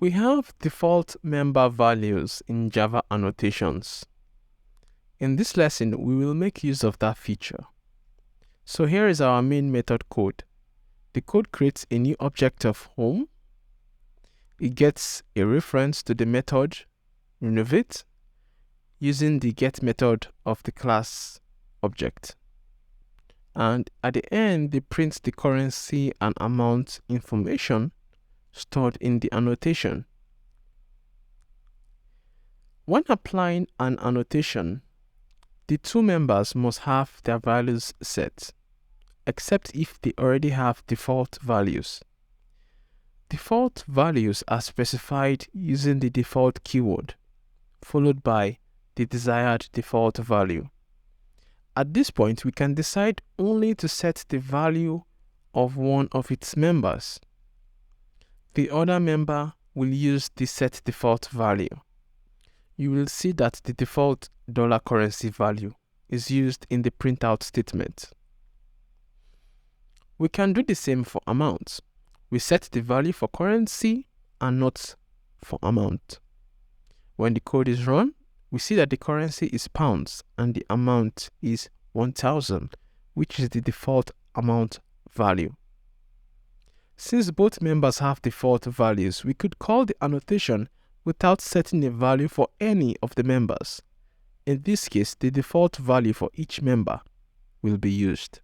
We have default member values in Java annotations. In this lesson, we will make use of that feature. So here is our main method code. The code creates a new object of home. It gets a reference to the method renovate using the get method of the class object. And at the end, it prints the currency and amount information stored in the annotation. When applying an annotation, the two members must have their values set, except if they already have default values. Default values are specified using the default keyword, followed by the desired default value. At this point, we can decide only to set the value of one of its members. The other member will use the set default value. You will see that the default $currency value is used in the printout statement. We can do the same for amount. We set the value for currency and not for amount. When the code is run, we see that the currency is pounds and the amount is 1000, which is the default amount value. Since both members have default values, we could call the annotation without setting a value for any of the members. In this case, the default value for each member will be used.